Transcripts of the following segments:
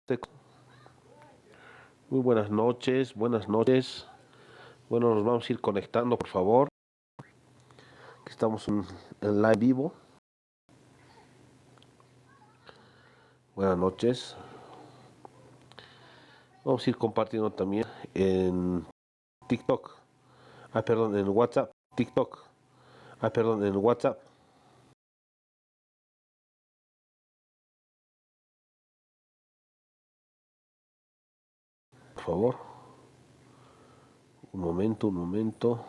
Muy buenas noches, buenas noches. Bueno, nos vamos a ir conectando, por favor. Estamos en live vivo. Buenas noches. Vamos a ir compartiendo también en TikTok. Perdón, en WhatsApp. TikTok. Perdón, en WhatsApp. Por favor. Un momento, un momento.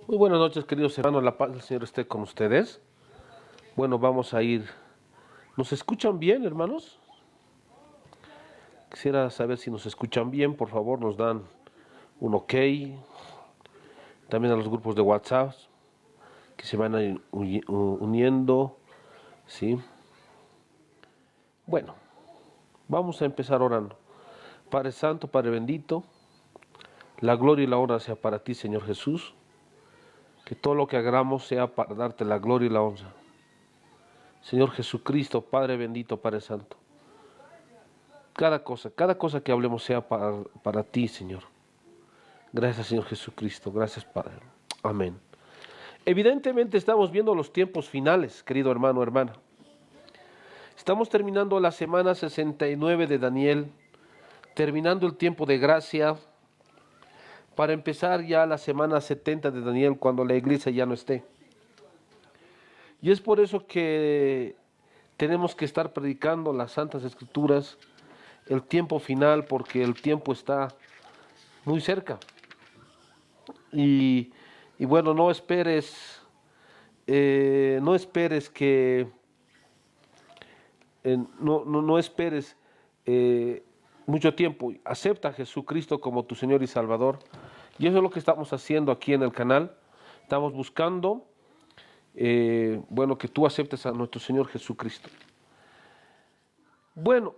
Muy buenas noches, queridos hermanos. La paz del Señor esté con ustedes. Bueno, vamos a ir. ¿Nos escuchan bien, hermanos? Quisiera saber si nos escuchan bien. Por favor, nos dan un ok. También a los grupos de WhatsApp que se van a ir uniendo, ¿sí? Bueno, vamos a empezar orando. Padre Santo, Padre bendito, la gloria y la honra sea para ti, Señor Jesús. Que todo lo que hagamos sea para darte la gloria y la honra. Señor Jesucristo, Padre bendito, Padre Santo. Cada cosa que hablemos sea para ti, Señor. Gracias, Señor Jesucristo. Gracias, Padre. Amén. Evidentemente estamos viendo los tiempos finales, querido hermano, hermana. Estamos terminando la semana 69 de Daniel, terminando el tiempo de gracia, para empezar ya la semana 70 de Daniel, cuando la iglesia ya no esté. Y es por eso que tenemos que estar predicando las Santas Escrituras, el tiempo final, porque el tiempo está muy cerca. Y, y bueno, no esperes que no esperes mucho tiempo. Acepta a Jesucristo como tu Señor y Salvador. Y eso es lo que estamos haciendo aquí en el canal. Estamos buscando, que tú aceptes a nuestro Señor Jesucristo. Bueno,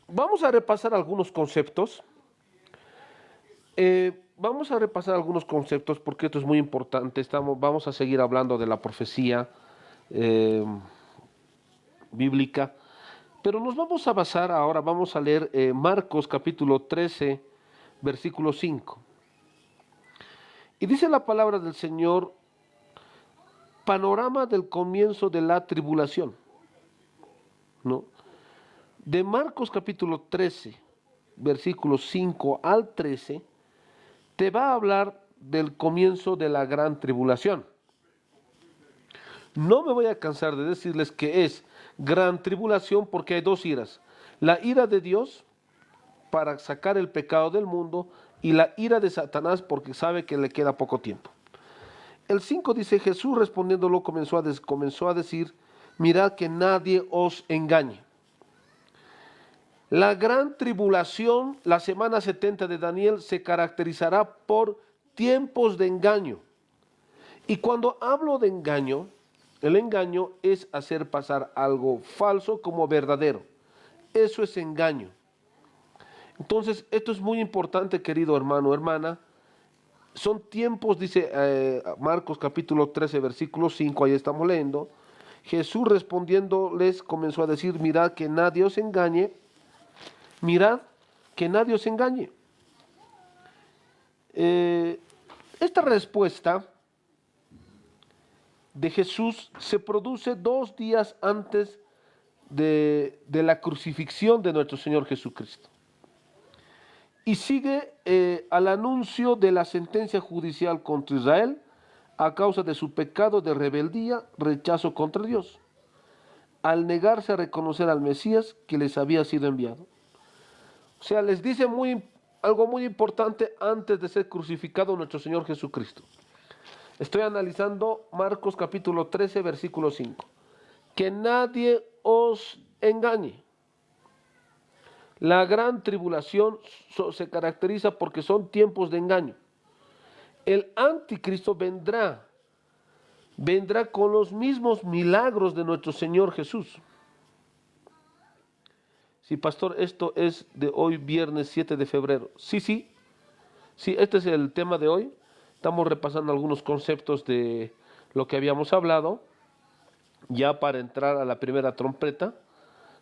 vamos a repasar algunos conceptos. Vamos a repasar algunos conceptos porque esto es muy importante. Vamos a seguir hablando de la profecía bíblica. Pero nos vamos a basar ahora, vamos a leer Marcos capítulo 13, versículo 5. Y dice la palabra del Señor, panorama del comienzo de la tribulación, ¿no? De Marcos capítulo 13, versículos 5 al 13, te va a hablar del comienzo de la gran tribulación. No me voy a cansar de decirles que es gran tribulación porque hay dos iras. La ira de Dios para sacar el pecado del mundo y la ira de Satanás porque sabe que le queda poco tiempo. El 5 dice, Jesús respondiéndolo comenzó a decir, mirad que nadie os engañe. La gran tribulación, la semana 70 de Daniel, se caracterizará por tiempos de engaño. Y cuando hablo de engaño, el engaño es hacer pasar algo falso como verdadero. Eso es engaño. Entonces, esto es muy importante, querido hermano, hermana. Son tiempos, dice Marcos capítulo 13, versículo 5, ahí estamos leyendo. Jesús respondiéndoles comenzó a decir, mirad que nadie os engañe, mirad que nadie os engañe. Esta respuesta de Jesús se produce 2 días antes de la crucifixión de nuestro Señor Jesucristo. Y sigue al anuncio de la sentencia judicial contra Israel a causa de su pecado de rebeldía, rechazo contra Dios, al negarse a reconocer al Mesías que les había sido enviado. O sea, les dice algo muy importante antes de ser crucificado nuestro Señor Jesucristo. Estoy analizando Marcos capítulo 13, versículo 5. Que nadie os engañe. La gran tribulación se caracteriza porque son tiempos de engaño. El anticristo vendrá con los mismos milagros de nuestro Señor Jesús. Sí, pastor, esto es de hoy, viernes 7 de febrero. Sí, este es el tema de hoy. Estamos repasando algunos conceptos de lo que habíamos hablado, ya para entrar a la primera trompeta,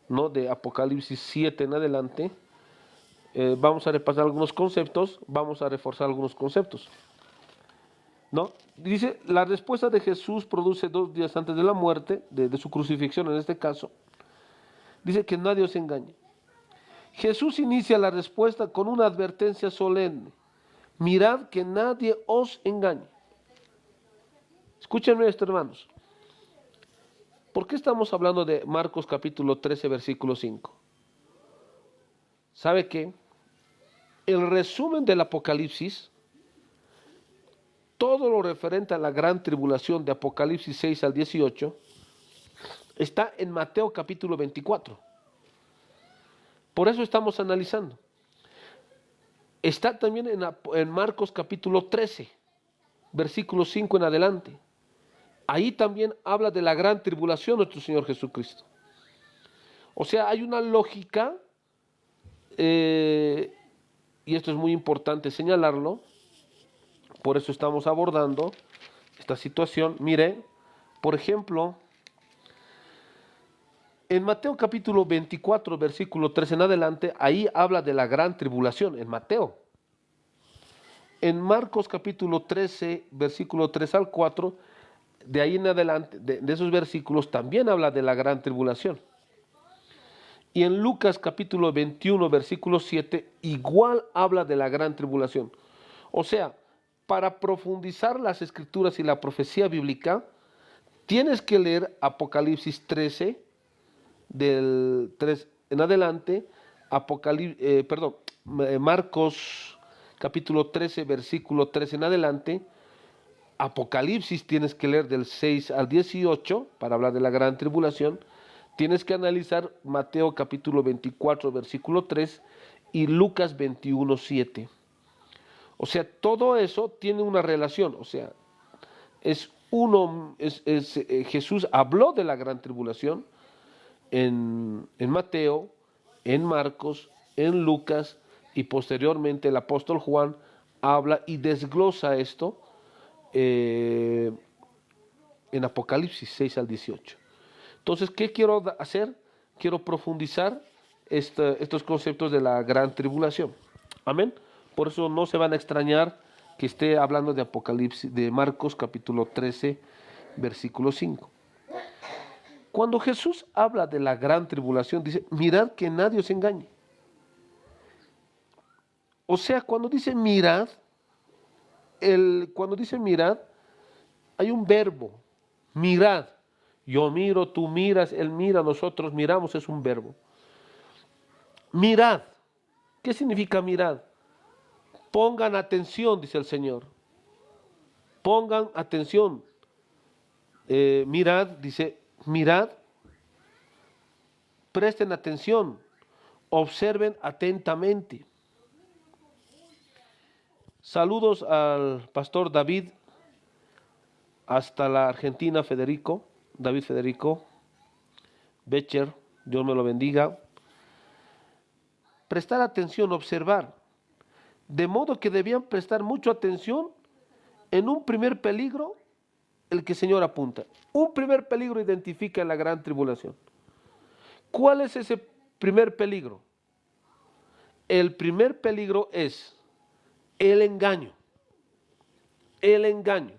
¿no? De Apocalipsis 7 en adelante. Vamos a repasar algunos conceptos, vamos a reforzar algunos conceptos, ¿no? Dice, la respuesta de Jesús produce 2 días antes de la muerte, de su crucifixión en este caso. Dice que nadie os engañe. Jesús inicia la respuesta con una advertencia solemne. Mirad que nadie os engañe. Escúchenme esto, hermanos. ¿Por qué estamos hablando de Marcos capítulo 13, versículo 5? ¿Sabe qué? El resumen del Apocalipsis, todo lo referente a la gran tribulación de Apocalipsis 6 al 18, está en Mateo capítulo 24. Por eso estamos analizando. Está también en Marcos capítulo 13, versículo 5 en adelante. Ahí también habla de la gran tribulación de nuestro Señor Jesucristo. O sea, hay una lógica, y esto es muy importante señalarlo, por eso estamos abordando esta situación. Mire, por ejemplo, en Mateo capítulo 24, versículo 3 en adelante, ahí habla de la gran tribulación, en Mateo. En Marcos capítulo 13, versículo 3 al 4, de ahí en adelante, de esos versículos, también habla de la gran tribulación. Y en Lucas capítulo 21, versículo 7, igual habla de la gran tribulación. O sea, para profundizar las escrituras y la profecía bíblica, tienes que leer Apocalipsis 13, del 3 en adelante, Marcos capítulo 13, versículo 3 en adelante, Apocalipsis tienes que leer del 6 al 18 para hablar de la gran tribulación, tienes que analizar Mateo capítulo 24, versículo 3 y Lucas 21, 7. O sea, todo eso tiene una relación, o sea, Jesús habló de la gran tribulación en Mateo, en Marcos, en Lucas, y posteriormente el apóstol Juan habla y desglosa esto en Apocalipsis 6 al 18. Entonces, ¿qué quiero hacer? Quiero profundizar estos conceptos de la gran tribulación. Amén. Por eso no se van a extrañar que esté hablando de Apocalipsis, de Marcos capítulo 13, versículo 5. Cuando Jesús habla de la gran tribulación, dice, mirad que nadie os engañe. O sea, cuando dice mirad, hay un verbo, mirad. Yo miro, tú miras, él mira, nosotros miramos, es un verbo. Mirad. ¿Qué significa mirad? Pongan atención, dice el Señor. Pongan atención. Mirad, dice, mirad. Presten atención. Observen atentamente. Saludos al pastor David hasta la Argentina, David Federico Becher, Dios me lo bendiga. Prestar atención, observar. De modo que debían prestar mucha atención en un primer peligro, el que el Señor apunta. Un primer peligro identifica la gran tribulación. ¿Cuál es ese primer peligro? El primer peligro es el engaño. El engaño.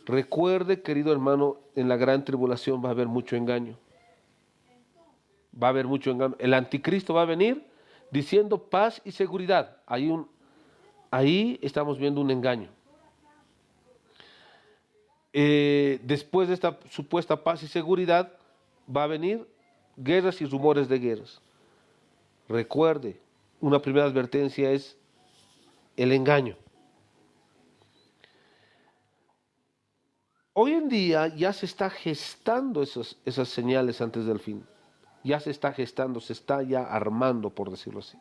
Recuerde, querido hermano, en la gran tribulación va a haber mucho engaño. Va a haber mucho engaño. El anticristo va a venir diciendo paz y seguridad. Ahí estamos viendo un engaño. Después de esta supuesta paz y seguridad, va a venir guerras y rumores de guerras. Recuerde, una primera advertencia es el engaño. Hoy en día ya se está gestando esas señales antes del fin. Ya se está gestando, se está ya armando, por decirlo así.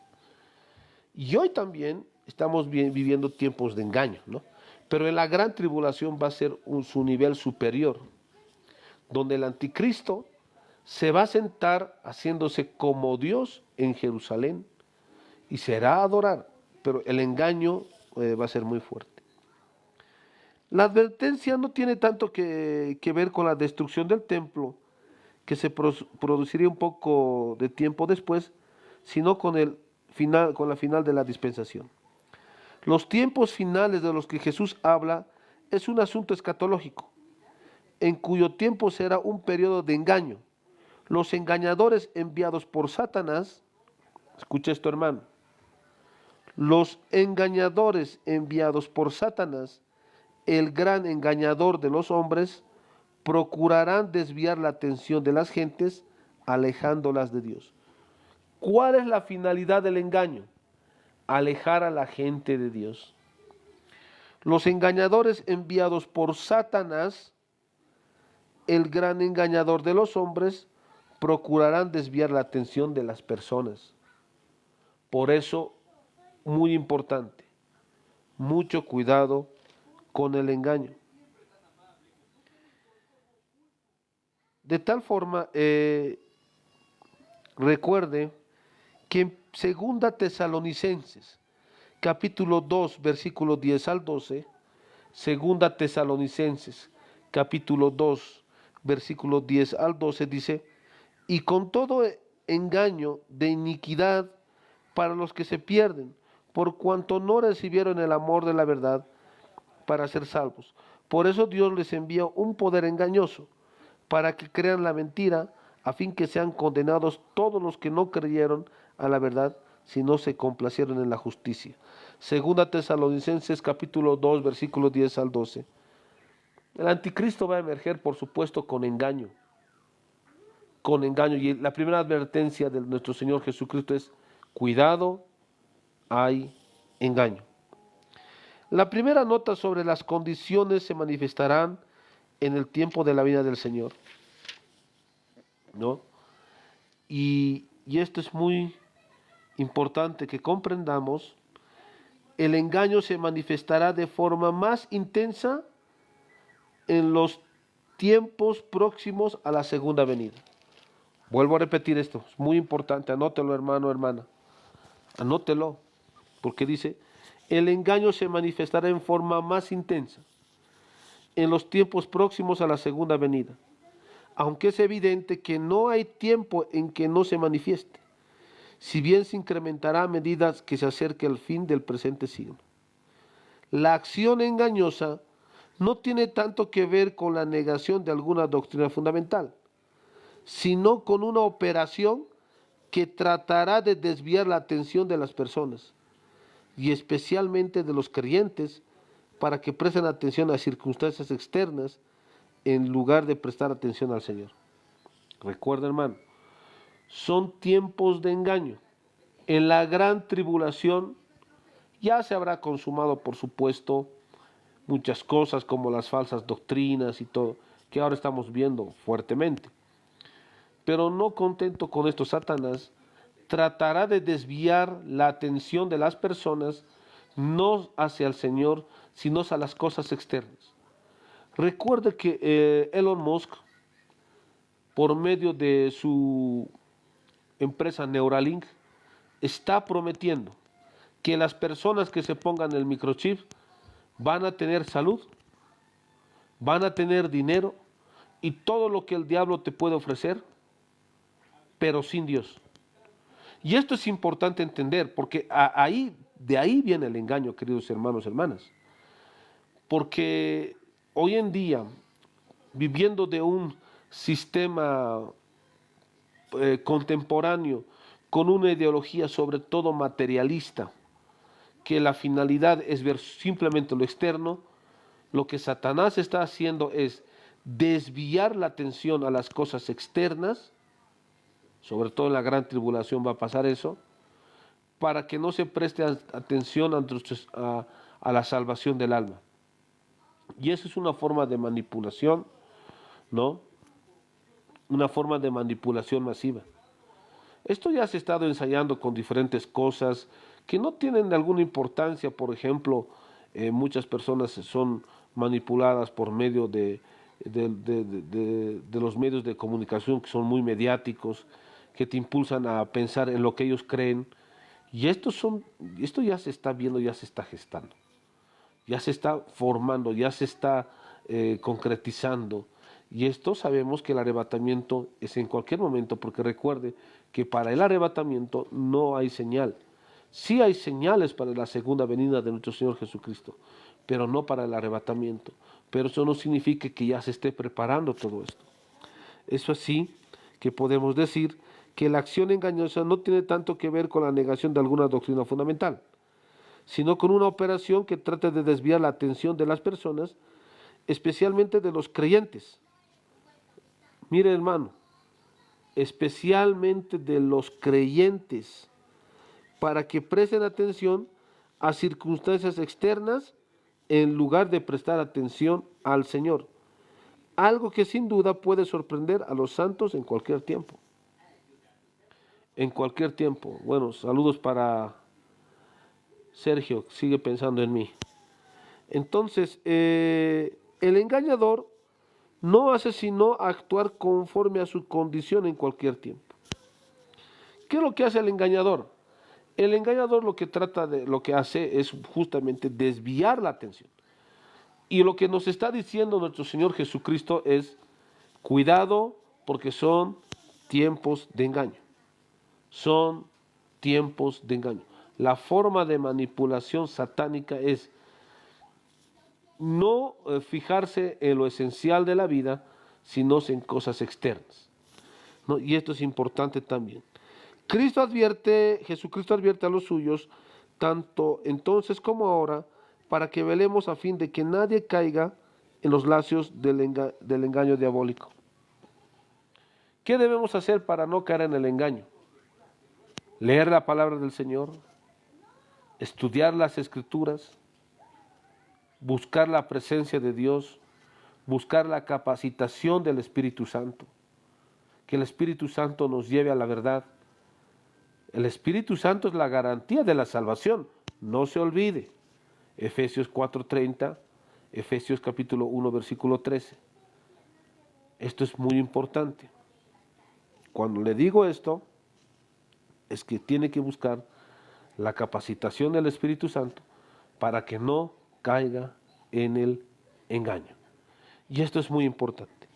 Y hoy también estamos viviendo tiempos de engaño, ¿no? Pero en la gran tribulación va a ser su nivel superior, donde el anticristo se va a sentar haciéndose como Dios en Jerusalén y será a adorar, pero el engaño va a ser muy fuerte. La advertencia no tiene tanto que ver con la destrucción del templo, que se produciría un poco de tiempo después, sino con la final de la dispensación. Los tiempos finales de los que Jesús habla es un asunto escatológico, en cuyo tiempo será un periodo de engaño. Los engañadores enviados por Satanás, escucha esto, hermano, los engañadores enviados por Satanás, el gran engañador de los hombres, procurarán desviar la atención de las gentes, alejándolas de Dios. ¿Cuál es la finalidad del engaño? Alejar a la gente de Dios. Los engañadores enviados por Satanás, el gran engañador de los hombres, procurarán desviar la atención de las personas. Por eso, muy importante, mucho cuidado con el engaño. De tal forma, recuerde que en 2 Tesalonicenses, capítulo 2, versículos 10 al 12, 2 Tesalonicenses, capítulo 2, versículos 10 al 12, dice, y con todo engaño de iniquidad para los que se pierden, por cuanto no recibieron el amor de la verdad para ser salvos. Por eso Dios les envía un poder engañoso, para que crean la mentira, a fin que sean condenados todos los que no creyeron a la verdad, sino se complacieron en la justicia. Segunda Tesalonicenses capítulo 2, versículos 10 al 12. El anticristo va a emerger, por supuesto, con engaño. Con engaño. Y la primera advertencia de nuestro Señor Jesucristo es, cuidado, hay engaño. La primera nota sobre las condiciones se manifestarán en el tiempo de la vida del Señor, ¿no? Y esto es muy importante que comprendamos. El engaño se manifestará de forma más intensa en los tiempos próximos a la segunda venida. Vuelvo a repetir esto, es muy importante, anótelo, hermano, hermana, anótelo, porque dice, el engaño se manifestará en forma más intensa en los tiempos próximos a la segunda venida, aunque es evidente que no hay tiempo en que no se manifieste, si bien se incrementará a medida que se acerque el fin del presente siglo. La acción engañosa no tiene tanto que ver con la negación de alguna doctrina fundamental, sino con una operación que tratará de desviar la atención de las personas, y especialmente de los creyentes, para que presten atención a circunstancias externas en lugar de prestar atención al Señor. Recuerda, hermano, son tiempos de engaño. En la gran tribulación ya se habrá consumado, por supuesto, muchas cosas como las falsas doctrinas y todo, que ahora estamos viendo fuertemente. Pero no contento con esto, Satanás tratará de desviar la atención de las personas no hacia el Señor, sino hacia las cosas externas. Recuerde que Elon Musk, por medio de su empresa Neuralink, está prometiendo que las personas que se pongan el microchip van a tener salud, van a tener dinero y todo lo que el diablo te puede ofrecer, pero sin Dios. Y esto es importante entender, porque de ahí viene el engaño, queridos hermanos y hermanas. Porque hoy en día, viviendo de un sistema contemporáneo, con una ideología sobre todo materialista, que la finalidad es ver simplemente lo externo, lo que Satanás está haciendo es desviar la atención a las cosas externas, sobre todo en la gran tribulación va a pasar eso, para que no se preste atención a la salvación del alma. Y eso es una forma de manipulación, ¿no? Una forma de manipulación masiva. Esto ya se ha estado ensayando con diferentes cosas que no tienen alguna importancia. Por ejemplo, muchas personas son manipuladas por medio de los medios de comunicación que son muy mediáticos, que te impulsan a pensar en lo que ellos creen. Y esto ya se está viendo, ya se está gestando, ya se está formando, ya se está concretizando. Y esto sabemos que el arrebatamiento es en cualquier momento, porque recuerde que para el arrebatamiento no hay señal. Sí hay señales para la segunda venida de nuestro Señor Jesucristo, pero no para el arrebatamiento. Pero eso no significa que ya se esté preparando todo esto. Eso así que podemos decir que la acción engañosa no tiene tanto que ver con la negación de alguna doctrina fundamental, sino con una operación que trata de desviar la atención de las personas, especialmente de los creyentes. Mire, hermano, especialmente de los creyentes, para que presten atención a circunstancias externas en lugar de prestar atención al Señor. Algo que sin duda puede sorprender a los santos en cualquier tiempo. En cualquier tiempo. Bueno, saludos para Sergio, sigue pensando en mí. Entonces, el engañador no hace sino actuar conforme a su condición en cualquier tiempo. ¿Qué es lo que hace el engañador? El engañador lo que hace es justamente desviar la atención. Y lo que nos está diciendo nuestro Señor Jesucristo es, cuidado porque son tiempos de engaño. Son tiempos de engaño. La forma de manipulación satánica es no fijarse en lo esencial de la vida, sino en cosas externas, ¿no? Y esto es importante también. Jesucristo advierte a los suyos, tanto entonces como ahora, para que velemos a fin de que nadie caiga en los lacios del engaño diabólico. ¿Qué debemos hacer para no caer en el engaño? Leer la palabra del Señor, estudiar las Escrituras, buscar la presencia de Dios, buscar la capacitación del Espíritu Santo, que el Espíritu Santo nos lleve a la verdad. El Espíritu Santo es la garantía de la salvación, no se olvide. Efesios 4:30, Efesios capítulo 1, versículo 13. Esto es muy importante. Cuando le digo esto, es que tiene que buscar la capacitación del Espíritu Santo para que no caiga en el engaño. Y esto es muy importante.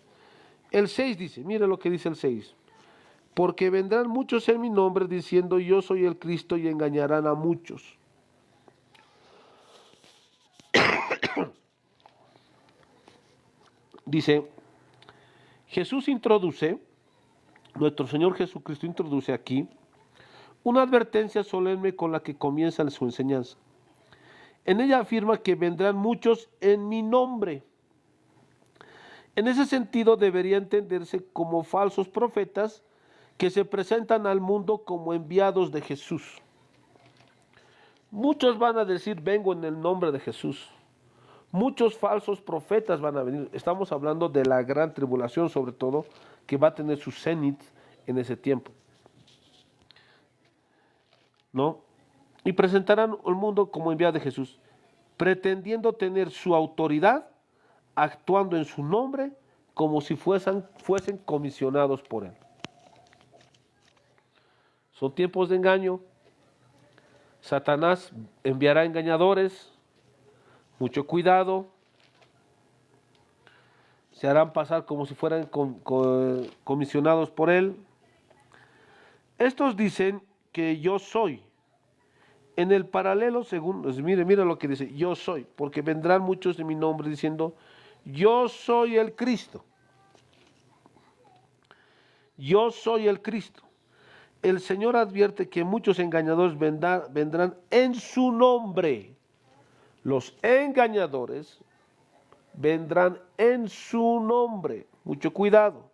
El 6 dice, mire lo que dice el 6. Porque vendrán muchos en mi nombre diciendo yo soy el Cristo y engañarán a muchos. Dice, nuestro Señor Jesucristo introduce aquí una advertencia solemne con la que comienza su enseñanza. En ella afirma que vendrán muchos en mi nombre. En ese sentido debería entenderse como falsos profetas que se presentan al mundo como enviados de Jesús. Muchos van a decir, vengo en el nombre de Jesús. Muchos falsos profetas van a venir. Estamos hablando de la gran tribulación, sobre todo, que va a tener su cenit en ese tiempo, ¿no? Y presentarán al mundo como enviados de Jesús, pretendiendo tener su autoridad, actuando en su nombre, como si fuesen comisionados por él. Son tiempos de engaño. Satanás enviará engañadores. Mucho cuidado. Se harán pasar como si fueran comisionados por él. Estos dicen que yo soy. En el paralelo, mire lo que dice, yo soy, porque vendrán muchos en mi nombre diciendo, yo soy el Cristo. yo soy el Cristo. El Señor advierte que muchos engañadores vendrán en su nombre. Los engañadores vendrán en su nombre. Mucho cuidado.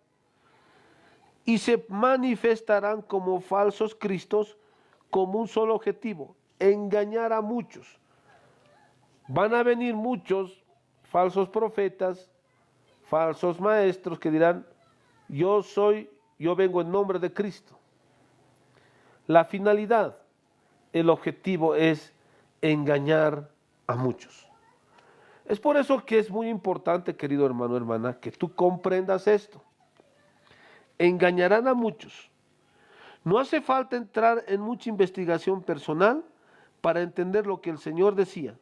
Y se manifestarán como falsos cristos con un solo objetivo: engañar a muchos. Van a venir muchos falsos profetas, falsos maestros que dirán: yo vengo en nombre de Cristo. La finalidad, el objetivo es engañar a muchos. Es por eso que es muy importante, querido hermano, hermana, que tú comprendas esto. Engañarán a muchos. No hace falta entrar en mucha investigación personal para entender lo que el Señor decía.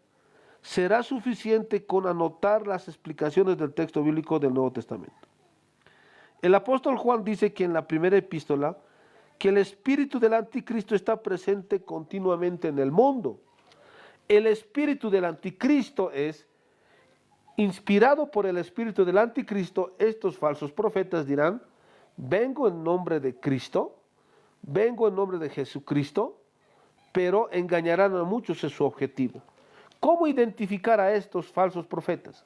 Será suficiente con anotar las explicaciones del texto bíblico del Nuevo Testamento. El apóstol Juan dice que en la primera epístola que el espíritu del anticristo está presente continuamente en el mundo. El espíritu del anticristo es inspirado por el espíritu del anticristo. Estos falsos profetas dirán: vengo en nombre de Cristo, vengo en nombre de Jesucristo, pero engañarán a muchos, es su objetivo. ¿Cómo identificar a estos falsos profetas?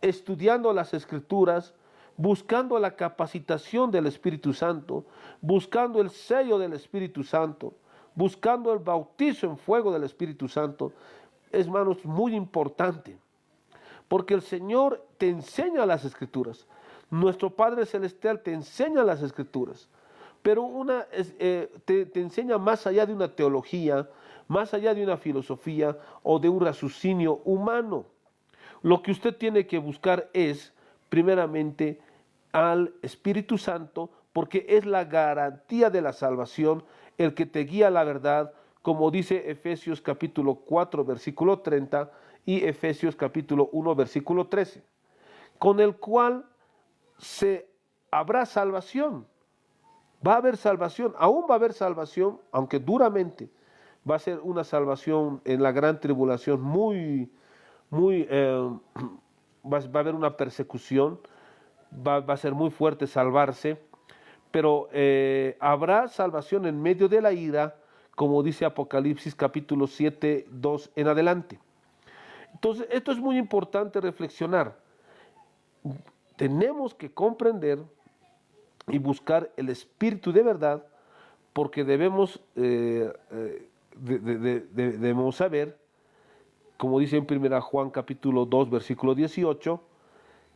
Estudiando las Escrituras, buscando la capacitación del Espíritu Santo, buscando el sello del Espíritu Santo, buscando el bautizo en fuego del Espíritu Santo. Hermanos, muy importante, porque el Señor te enseña las Escrituras. Nuestro Padre Celestial te enseña las Escrituras, pero te enseña más allá de una teología, más allá de una filosofía o de un raciocinio humano. Lo que usted tiene que buscar es, primeramente, al Espíritu Santo, porque es la garantía de la salvación, el que te guía a la verdad, como dice Efesios capítulo 4, versículo 30 y Efesios capítulo 1, versículo 13, con el cual habrá salvación. Va a haber salvación, aún va a haber salvación, aunque duramente. Va a ser una salvación en la gran tribulación va a haber una persecución, va a ser muy fuerte salvarse, pero habrá salvación en medio de la ira, como dice Apocalipsis capítulo 7, 2 en adelante. Entonces, esto es muy importante reflexionar. Tenemos que comprender y buscar el espíritu de verdad, porque debemos saber, como dice en 1 Juan capítulo 2 versículo 18,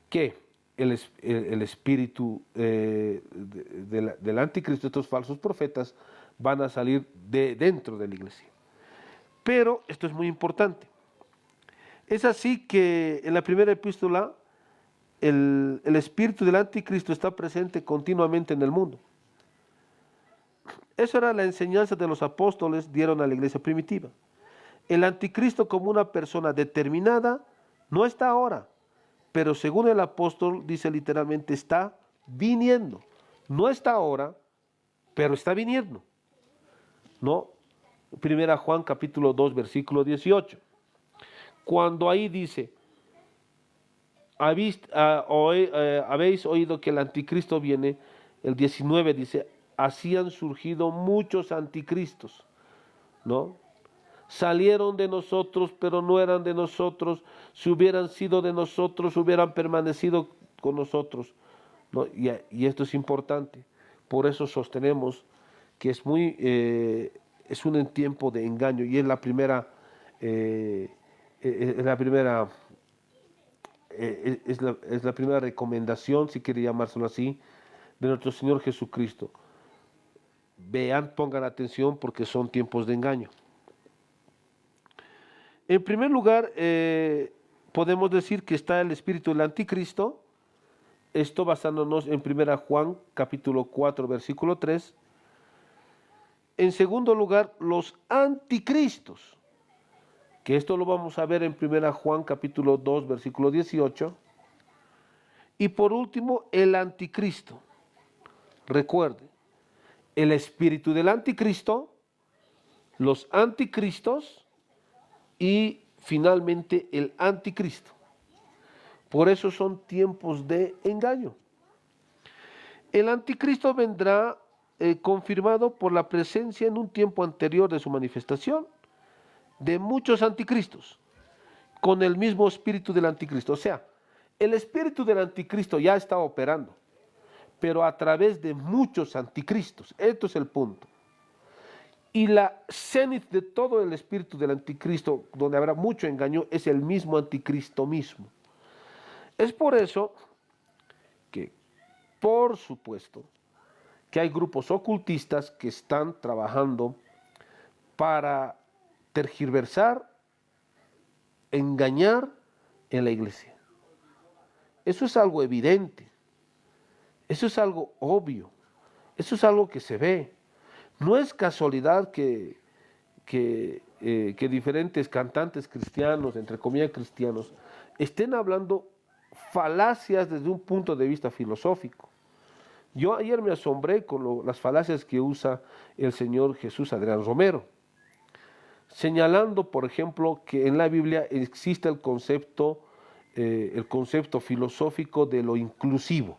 que el espíritu del anticristo, estos falsos profetas, van a salir de dentro de la iglesia. Pero esto es muy importante. Es así que en la primera epístola el espíritu del anticristo está presente continuamente en el mundo. Esa era la enseñanza de los apóstoles, dieron a la iglesia primitiva. El anticristo, como una persona determinada, no está ahora, pero según el apóstol dice literalmente, está viniendo. No está ahora, pero está viniendo. ¿No? 1 Juan capítulo 2 versículo 18. Cuando ahí dice: habéis oído que el anticristo viene, el 19 dice: así han surgido muchos anticristos, ¿no? Salieron de nosotros, pero no eran de nosotros. Si hubieran sido de nosotros, hubieran permanecido con nosotros, ¿no? Y esto es importante. Por eso sostenemos que es un tiempo de engaño, y es la primera recomendación, si quiere llamárselo así, de nuestro Señor Jesucristo. Vean, pongan atención, porque son tiempos de engaño. En primer lugar, podemos decir que está el espíritu del anticristo, esto basándonos en 1 Juan capítulo 4 versículo 3. En segundo lugar, los anticristos, que esto lo vamos a ver en 1 Juan capítulo 2 versículo 18. Y por último, el anticristo. Recuerde, el espíritu del anticristo, los anticristos y finalmente el anticristo. Por eso son tiempos de engaño. El anticristo vendrá confirmado por la presencia en un tiempo anterior de su manifestación de muchos anticristos, con el mismo espíritu del anticristo. O sea, el espíritu del anticristo ya está operando, pero a través de muchos anticristos. Esto es el punto. Y la cenit de todo el espíritu del anticristo, donde habrá mucho engaño, es el mismo anticristo mismo. Es por eso que, por supuesto, que hay grupos ocultistas que están trabajando para tergiversar, engañar en la iglesia. Eso es algo evidente, eso es algo obvio, eso es algo que se ve. No es casualidad que diferentes cantantes cristianos, entre comillas cristianos, estén hablando falacias desde un punto de vista filosófico. Yo ayer me asombré con las falacias que usa el señor Jesús Adrián Romero, señalando, por ejemplo, que en la Biblia existe el concepto filosófico de lo inclusivo.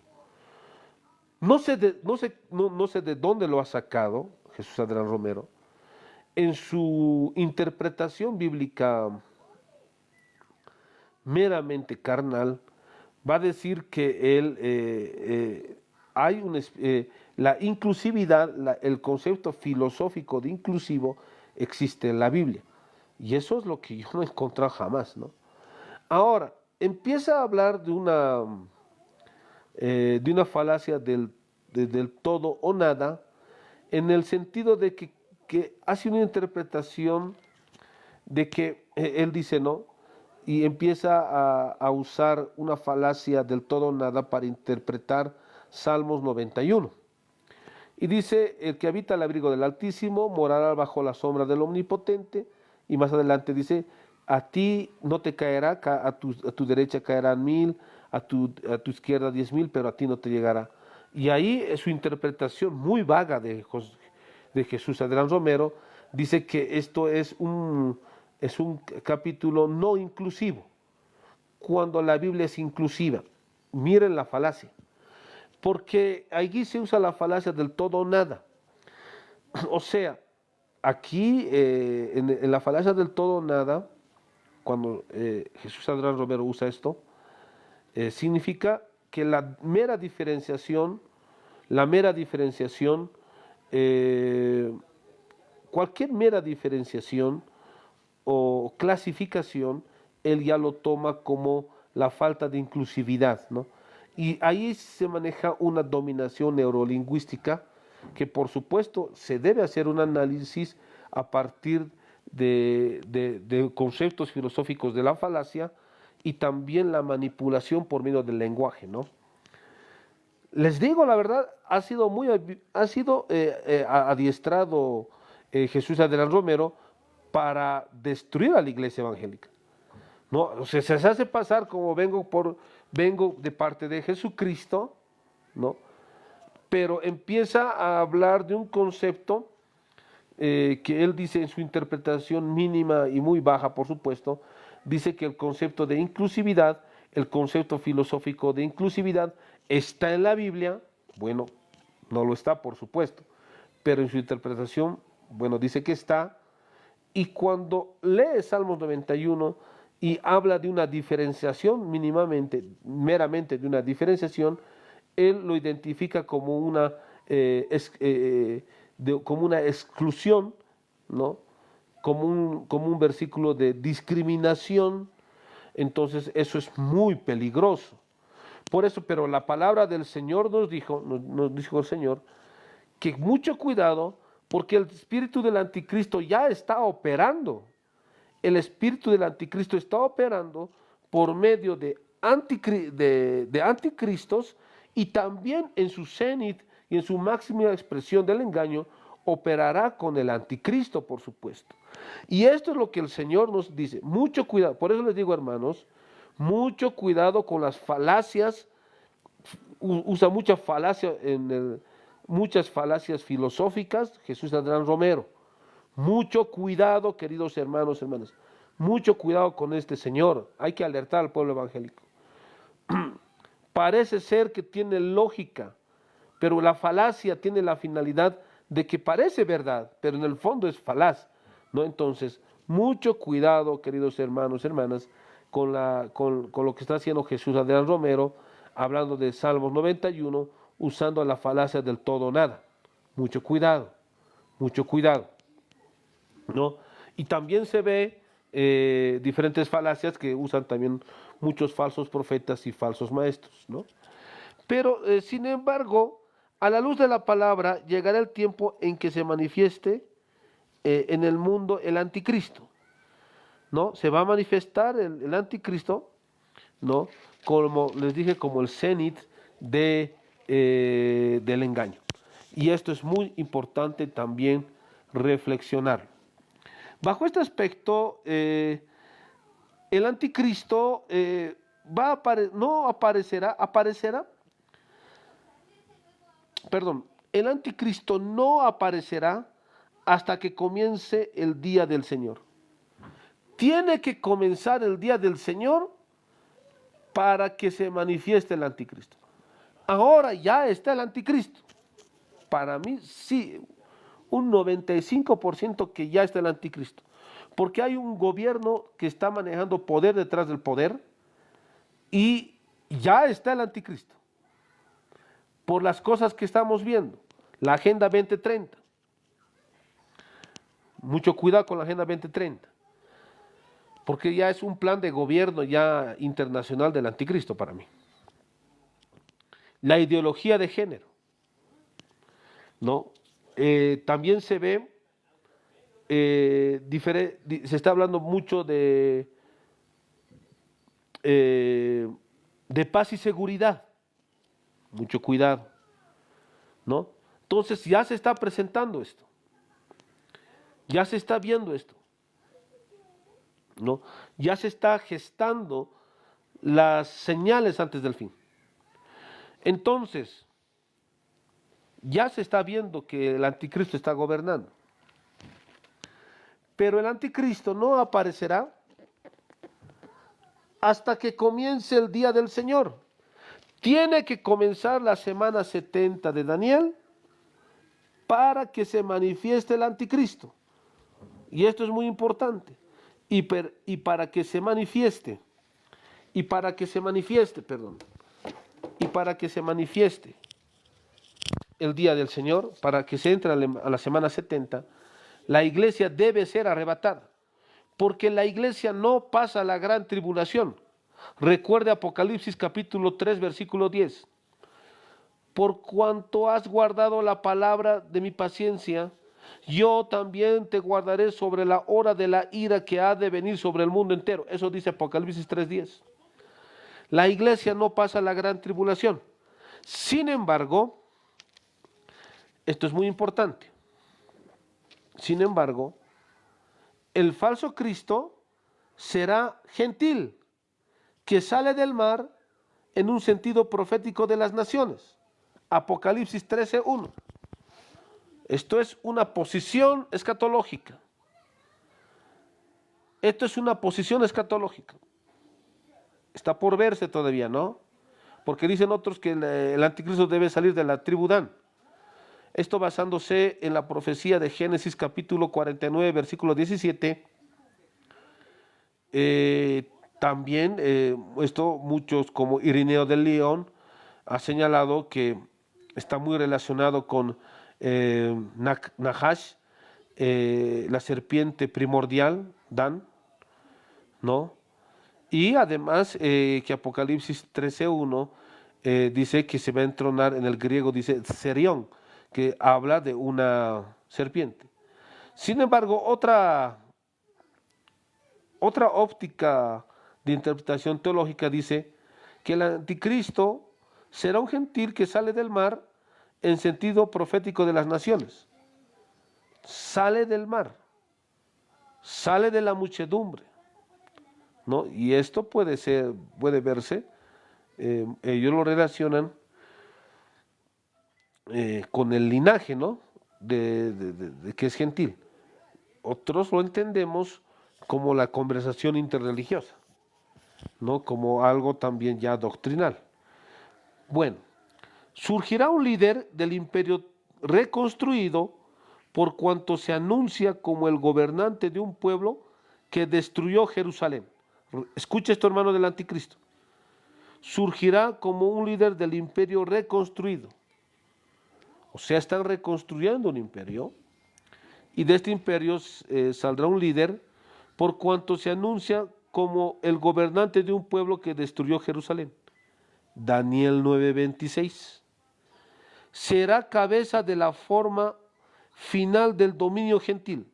No sé de dónde lo ha sacado Jesús Adrián Romero. En su interpretación bíblica meramente carnal, va a decir que la inclusividad, el concepto filosófico de inclusivo existe en la Biblia. Y eso es lo que yo no he encontrado jamás, ¿no? Ahora, empieza a hablar de una falacia del todo o nada, en el sentido de que hace una interpretación de que él dice no, y empieza a usar una falacia del todo o nada para interpretar Salmos 91. Y dice, el que habita al abrigo del Altísimo morará bajo la sombra del Omnipotente. Y más adelante dice, a ti no te caerá, a tu derecha caerán 1000, a tu izquierda 10,000, pero a ti no te llegará. Y ahí es su interpretación muy vaga de Jesús Adrián Romero. Dice que esto es un capítulo no inclusivo, cuando la Biblia es inclusiva. Miren la falacia, porque allí se usa la falacia del todo o nada. O sea, aquí en la falacia del todo o nada, cuando Jesús Adrián Romero usa esto, significa que cualquier mera diferenciación o clasificación, él ya lo toma como la falta de inclusividad, ¿no? Y ahí se maneja una dominación neurolingüística que por supuesto se debe hacer un análisis a partir de conceptos filosóficos de la falacia y también la manipulación por medio del lenguaje, ¿no? Les digo la verdad, ha sido adiestrado Jesús Adrián Romero para destruir a la iglesia evangélica. No, o sea, se hace pasar como vengo de parte de Jesucristo, ¿no? Pero empieza a hablar de un concepto que él dice en su interpretación mínima y muy baja, por supuesto, dice que el concepto de inclusividad, el concepto filosófico de inclusividad está en la Biblia. Bueno, no lo está, por supuesto, pero en su interpretación, bueno, dice que está. Y cuando lee Salmos 91 y habla de una diferenciación meramente de una diferenciación, él lo identifica como como una exclusión, ¿no? Como un versículo de discriminación. Entonces eso es muy peligroso. Por eso, pero la palabra del Señor nos dijo el Señor, que mucho cuidado, porque el espíritu del anticristo ya está operando. El espíritu del anticristo está operando por medio de anticristos, y también en su cenit y en su máxima expresión del engaño operará con el anticristo, por supuesto. Y esto es lo que el Señor nos dice. Mucho cuidado. Por eso les digo, hermanos, mucho cuidado con las falacias. Usa muchas falacias filosóficas Jesús Adrián Romero. Mucho cuidado, queridos hermanos, hermanas. Mucho cuidado con este señor. Hay que alertar al pueblo evangélico. Parece ser que tiene lógica, pero la falacia tiene la finalidad de que parece verdad, pero en el fondo es falaz, ¿no? Entonces, mucho cuidado, queridos hermanos, hermanas, con lo que está haciendo Jesús Adrián Romero, hablando de Salmos 91, usando la falacia del todo o nada. Mucho cuidado, ¿no? Y también se ve diferentes falacias que usan también muchos falsos profetas y falsos maestros, ¿no? Pero, sin embargo, a la luz de la palabra llegará el tiempo en que se manifieste en el mundo el anticristo, ¿no? Se va a manifestar el anticristo, ¿no? Como les dije, como el cenit del engaño. Y esto es muy importante también reflexionar. Bajo este aspecto, el anticristo no aparecerá, perdón, el anticristo no aparecerá hasta que comience el día del Señor. Tiene que comenzar el día del Señor para que se manifieste el anticristo. Ahora ya está el anticristo. Para mí sí, un 95% que ya está el anticristo. Porque hay un gobierno que está manejando poder detrás del poder y ya está el anticristo. Por las cosas que estamos viendo. La Agenda 2030. Mucho cuidado con la Agenda 2030. Porque ya es un plan de gobierno ya internacional del anticristo para mí. La ideología de género, ¿no? También se ve, se está hablando mucho de paz y seguridad. Mucho cuidado, ¿no? Entonces ya se está presentando esto. Ya se está viendo esto, ¿no? Ya se está gestando las señales antes del fin. Entonces, ya se está viendo que el anticristo está gobernando. Pero el anticristo no aparecerá hasta que comience el día del Señor. Tiene que comenzar la semana 70 de Daniel para que se manifieste el anticristo. Y esto es muy importante. Y para que se manifieste, el día del Señor, para que se entre a la semana 70, la iglesia debe ser arrebatada, porque la iglesia no pasa la gran tribulación. Recuerde Apocalipsis capítulo 3, versículo 10. Por cuanto has guardado la palabra de mi paciencia, yo también te guardaré sobre la hora de la ira que ha de venir sobre el mundo entero. Eso dice Apocalipsis 3:10. La iglesia no pasa la gran tribulación. Sin embargo, esto es muy importante. Sin embargo, el falso Cristo será gentil, que sale del mar en un sentido profético de las naciones. Apocalipsis 13:1. Esto es una posición escatológica. Esto es una posición escatológica. Está por verse todavía, ¿no? Porque dicen otros que el anticristo debe salir de la tribu Dan. Esto basándose en la profecía de Génesis capítulo 49, versículo 17. También esto muchos como Irineo del León ha señalado que está muy relacionado con Nahash, la serpiente primordial, Dan, ¿no? Y además que Apocalipsis 13:1 dice que se va a entronar, en el griego dice Serión, que habla de una serpiente. Sin embargo, otra óptica de interpretación teológica dice que el anticristo será un gentil que sale del mar en sentido profético de las naciones. Sale del mar, sale de la muchedumbre, ¿no? Y esto puede verse, ellos lo relacionan con el linaje, ¿no? De que es gentil. Otros lo entendemos como la conversación interreligiosa, ¿no? Como algo también ya doctrinal. Bueno, Surgirá un líder del imperio reconstruido por cuanto se anuncia como el gobernante de un pueblo que destruyó Jerusalén. Escucha esto, hermano, del anticristo. Surgirá como un líder del imperio reconstruido. O sea, están reconstruyendo un imperio y de este imperio saldrá un líder por cuanto se anuncia como el gobernante de un pueblo que destruyó Jerusalén. Daniel 9:26. Será cabeza de la forma final del dominio gentil.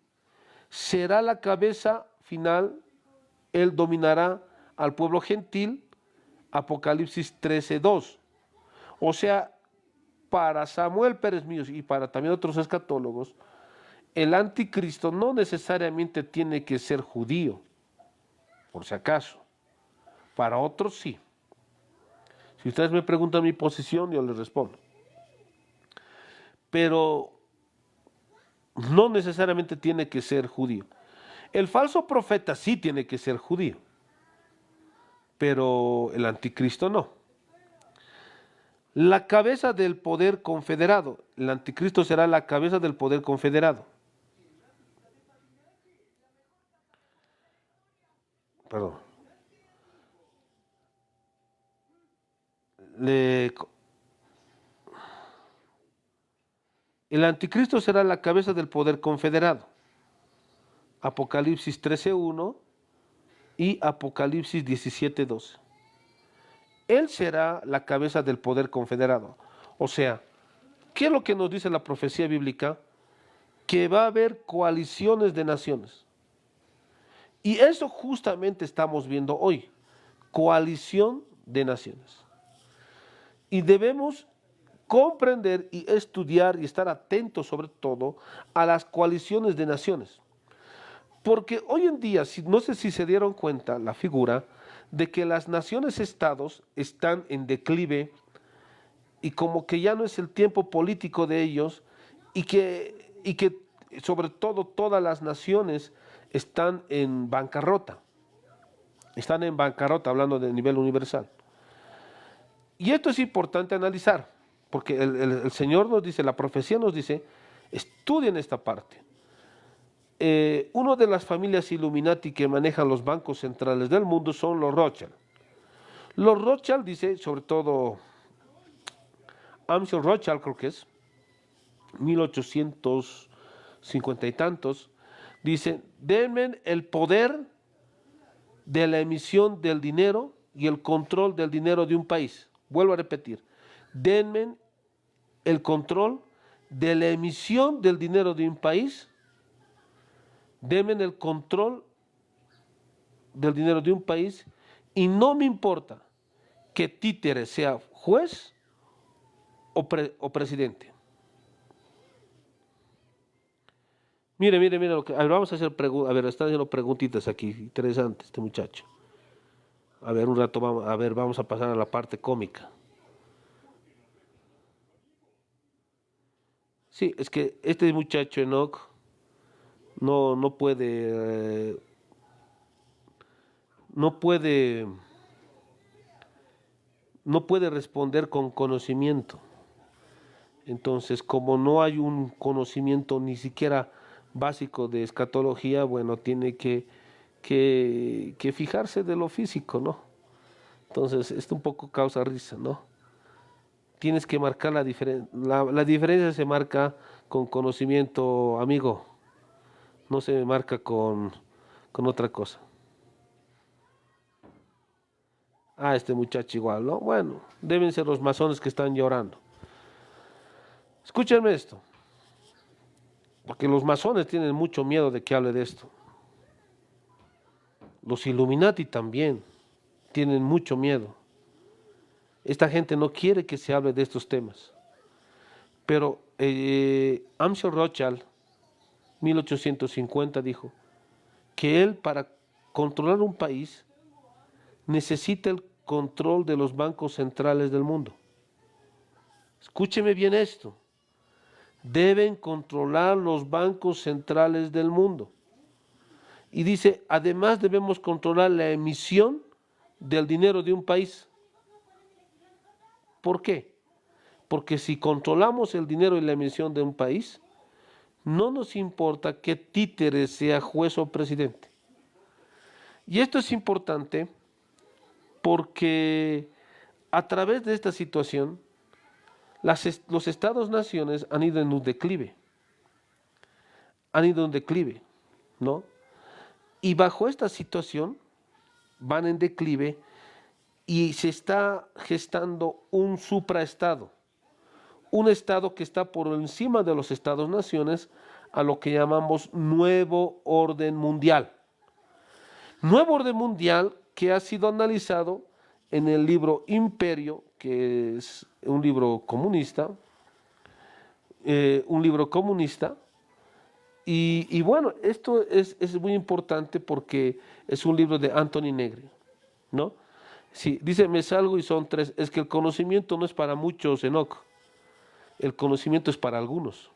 Será la cabeza final, él dominará al pueblo gentil, Apocalipsis 13:2. O sea, para Samuel Pérez Míos y para también otros escatólogos, el anticristo no necesariamente tiene que ser judío, por si acaso. Para otros sí. Si ustedes me preguntan mi posición, yo les respondo. Pero no necesariamente tiene que ser judío. El falso profeta sí tiene que ser judío, pero el anticristo no. La cabeza del poder confederado. El anticristo será la cabeza del poder confederado. Perdón. El anticristo será la cabeza del poder confederado. Apocalipsis 13:1 y Apocalipsis 17:12. Él será la cabeza del poder confederado. O sea, ¿qué es lo que nos dice la profecía bíblica? Que va a haber coaliciones de naciones. Y eso justamente estamos viendo hoy, coalición de naciones. Y debemos comprender y estudiar y estar atentos sobre todo a las coaliciones de naciones. Porque hoy en día, no sé si se dieron cuenta la figura de que las naciones-estados están en declive y como que ya no es el tiempo político de ellos y que sobre todo todas las naciones están en bancarrota. Están en bancarrota hablando de nivel universal. Y esto es importante analizar, porque el Señor nos dice, la profecía nos dice, estudien esta parte. Una de las familias Illuminati que manejan los bancos centrales del mundo son los Rothschild. Los Rothschild, dice, sobre todo Amschel Rothschild, creo que es, 1850 y tantos, dice, denme el poder de la emisión del dinero y el control del dinero de un país. Vuelvo a repetir, denme el control de la emisión del dinero de un país, denme el control del dinero de un país y no me importa que títere sea juez o presidente. Mire, lo que, a ver, vamos a hacer preguntas, a ver, están haciendo preguntitas aquí, interesante este muchacho. A ver, un rato vamos a pasar a la parte cómica. Sí, es que este muchacho Enoch no puede responder con conocimiento. Entonces, como no hay un conocimiento ni siquiera básico de escatología, bueno, tiene que fijarse de lo físico, ¿no? Entonces, esto un poco causa risa, ¿no? Tienes que marcar la diferencia. La diferencia se marca con conocimiento, amigo. No se marca con otra cosa. Ah, este muchacho igual, ¿no? Bueno, deben ser los masones que están llorando. Escúchenme esto, porque los masones tienen mucho miedo de que hable de esto. Los Illuminati también tienen mucho miedo. Esta gente no quiere que se hable de estos temas. Pero Amschel Rothschild, 1850, dijo que él para controlar un país necesita el control de los bancos centrales del mundo. Escúcheme bien esto. Deben controlar los bancos centrales del mundo. Y dice, además debemos controlar la emisión del dinero de un país. ¿Por qué? Porque si controlamos el dinero y la emisión de un país, no nos importa qué títere sea juez o presidente. Y esto es importante porque a través de esta situación, los estados-naciones han ido en un declive, ¿no? Y bajo esta situación van en declive y se está gestando un supraestado, un estado que está por encima de los estados-naciones, a lo que llamamos nuevo orden mundial. Nuevo orden mundial que ha sido analizado en el libro Imperio, que es un libro comunista, y bueno, esto es muy importante porque es un libro de Anthony Negri, ¿no? Sí, dice, me salgo y son tres, es que el conocimiento no es para muchos, Enoch, el conocimiento es para algunos.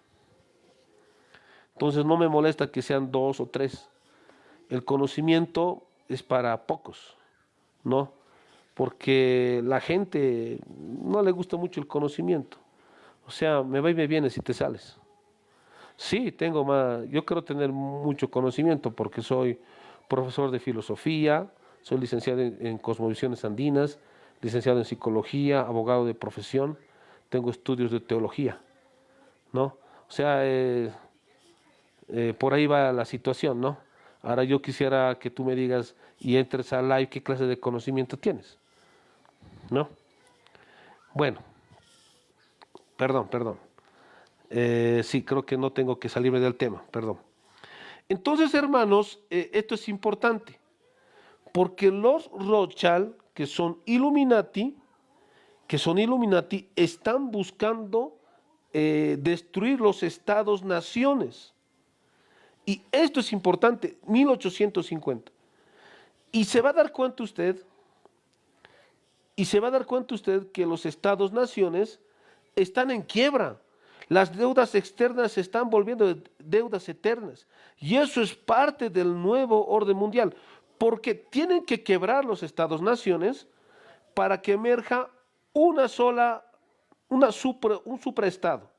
Entonces no me molesta que sean dos o tres, el conocimiento es para pocos, ¿no? Porque la gente no le gusta mucho el conocimiento. O sea, me va y me viene si te sales. Sí, tengo más, yo creo tener mucho conocimiento porque soy profesor de filosofía, soy licenciado en cosmovisiones andinas, licenciado en psicología, abogado de profesión, tengo estudios de teología, ¿no? O sea, por ahí va la situación, ¿no? Ahora yo quisiera que tú me digas y entres al live qué clase de conocimiento tienes, ¿no? Bueno, perdón. Sí, creo que no tengo que salirme del tema, perdón. Entonces, hermanos, esto es importante, porque los Rothschild, que son Illuminati, están buscando destruir los estados-naciones. Y esto es importante, 1850. Y se va a dar cuenta usted, que los estados-naciones están en quiebra. Las deudas externas se están volviendo deudas eternas. Y eso es parte del nuevo orden mundial. Porque tienen que quebrar los estados-naciones para que emerja un supraestado,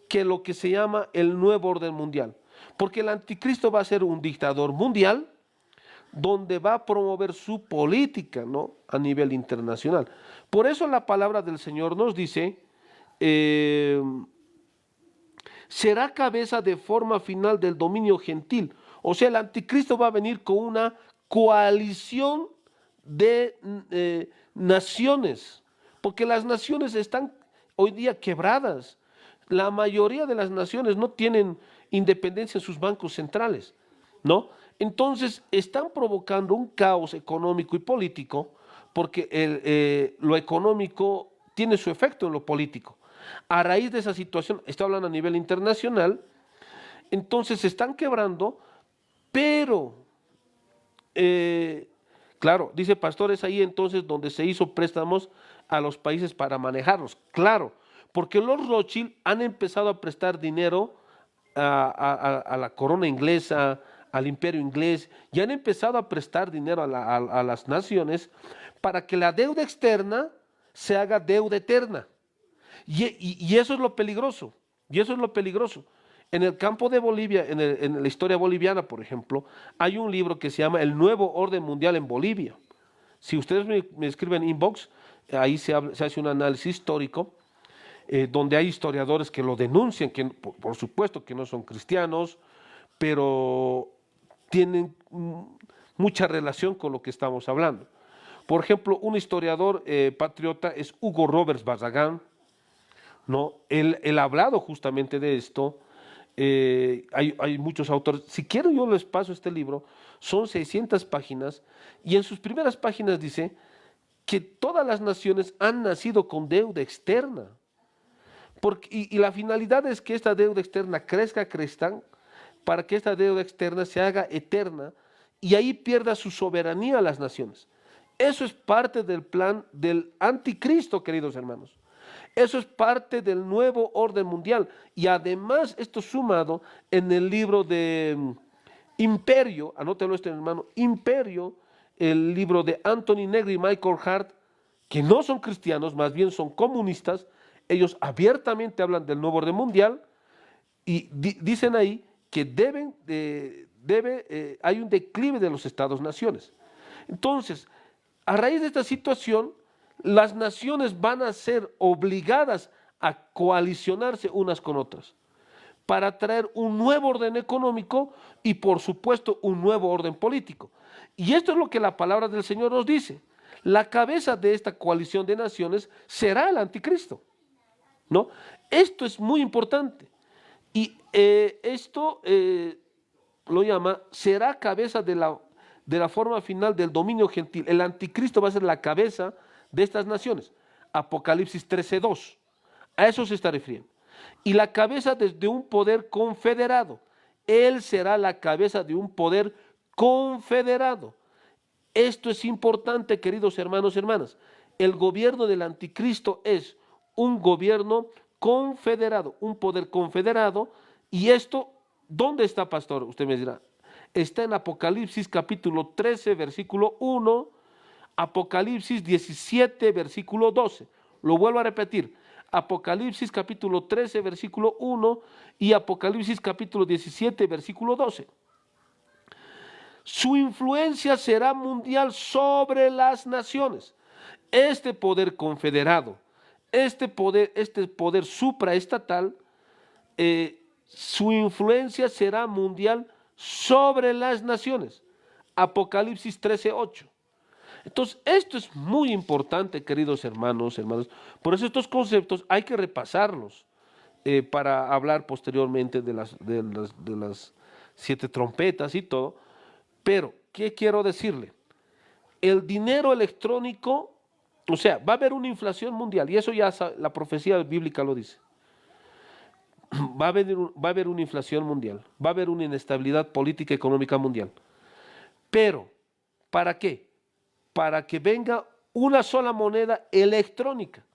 que es lo que se llama el nuevo orden mundial. Porque el anticristo va a ser un dictador mundial donde va a promover su política, ¿no?, a nivel internacional. Por eso la palabra del Señor nos dice, será cabeza de forma final del dominio gentil. O sea, el anticristo va a venir con una coalición de naciones, porque las naciones están hoy día quebradas. La mayoría de las naciones no tienen independencia en sus bancos centrales, ¿no? Entonces están provocando un caos económico y político, porque lo económico tiene su efecto en lo político. A raíz de esa situación, estoy hablando a nivel internacional, entonces se están quebrando, pero, claro, dice pastores ahí entonces donde se hizo préstamos a los países para manejarlos. Claro, porque los Rothschild han empezado a prestar dinero a la corona inglesa, al imperio inglés, y han empezado a prestar dinero a las naciones para que la deuda externa se haga deuda eterna. Y eso es lo peligroso, En el campo de Bolivia, en la historia boliviana, por ejemplo, hay un libro que se llama El Nuevo Orden Mundial en Bolivia. Si ustedes me escriben inbox, ahí se hace un análisis histórico, donde hay historiadores que lo denuncian, que por supuesto que no son cristianos, pero tienen mucha relación con lo que estamos hablando. Por ejemplo, un historiador patriota es Hugo Roberts Barragán, ¿no? Él ha hablado justamente de esto. Hay muchos autores. Si quiero yo les paso este libro, son 600 páginas, y en sus primeras páginas dice que todas las naciones han nacido con deuda externa. Y la finalidad es que esta deuda externa crezca, para que esta deuda externa se haga eterna y ahí pierda su soberanía a las naciones. Eso es parte del plan del anticristo, queridos hermanos. Eso es parte del nuevo orden mundial. Y además esto sumado en el libro de Imperio, anótelo esto, hermano, Imperio, el libro de Anthony Negri y Michael Hart, que no son cristianos, más bien son comunistas. ellos abiertamente hablan del nuevo orden mundial y dicen ahí que hay un declive de los estados-naciones. Entonces, a raíz de esta situación, las naciones van a ser obligadas a coalicionarse unas con otras para traer un nuevo orden económico y, por supuesto, un nuevo orden político. Y esto es lo que la palabra del Señor nos dice. La cabeza de esta coalición de naciones será el anticristo, ¿no? Esto es muy importante. Y esto lo llama, será cabeza de la forma final del dominio gentil. El anticristo va a ser la cabeza de estas naciones. Apocalipsis 13:2. A eso se está refiriendo. Y la cabeza de un poder confederado. Él será la cabeza de un poder confederado. Esto es importante, queridos hermanos y hermanas. El gobierno del anticristo es un gobierno confederado, un poder confederado. Y esto, ¿dónde está, pastor? Usted me dirá. Está en Apocalipsis capítulo 13, versículo 1, Apocalipsis 17, versículo 12. Lo vuelvo a repetir. Apocalipsis capítulo 13, versículo 1 y Apocalipsis capítulo 17, versículo 12. Su influencia será mundial sobre las naciones. Este poder confederado, este poder supraestatal, su influencia será mundial sobre las naciones. Apocalipsis 13:8. Entonces, esto es muy importante, queridos hermanos, hermanos. Por eso estos conceptos hay que repasarlos para hablar posteriormente de las 7 trompetas y todo. Pero, ¿qué quiero decirle? El dinero electrónico, o sea, va a haber una inflación mundial, y eso ya la profecía bíblica lo dice. Va a haber una inflación mundial, va a haber una inestabilidad política y económica mundial. Pero, ¿para qué? Para que venga una sola moneda electrónica.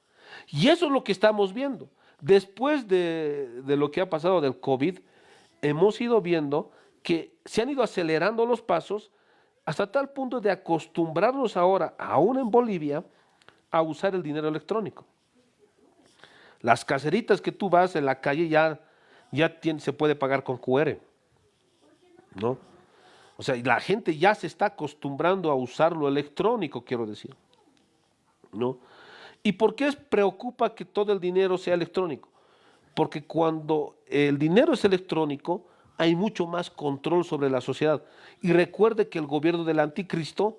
Y eso es lo que estamos viendo. Después de lo que ha pasado del COVID, hemos ido viendo que se han ido acelerando los pasos hasta tal punto de acostumbrarnos ahora, aún en Bolivia, a usar el dinero electrónico. Las caseritas que tú vas en la calle se puede pagar con QR, ¿no? O sea, la gente ya se está acostumbrando a usar lo electrónico, quiero decir, ¿no? ¿Y por qué preocupa que todo el dinero sea electrónico? Porque cuando el dinero es electrónico, hay mucho más control sobre la sociedad. Y recuerde que el gobierno del anticristo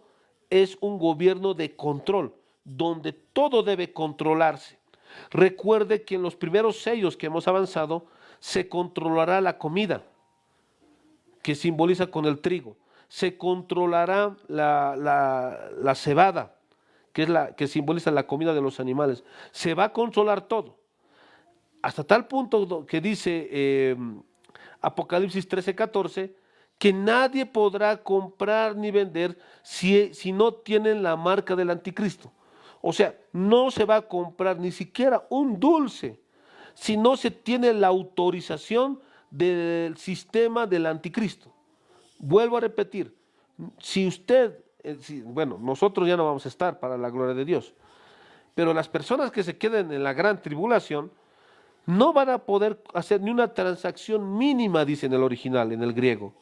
es un gobierno de control, donde todo debe controlarse. Recuerde que en los primeros sellos que hemos avanzado, se controlará la comida, que simboliza con el trigo. Se controlará la cebada, que simboliza la comida de los animales. Se va a controlar todo. Hasta tal punto que dice Apocalipsis 13:14, que nadie podrá comprar ni vender si no tienen la marca del anticristo. O sea, no se va a comprar ni siquiera un dulce si no se tiene la autorización del sistema del anticristo. Vuelvo a repetir, si usted, bueno, nosotros ya no vamos a estar para la gloria de Dios, pero las personas que se queden en la gran tribulación no van a poder hacer ni una transacción mínima, dice en el original, en el griego.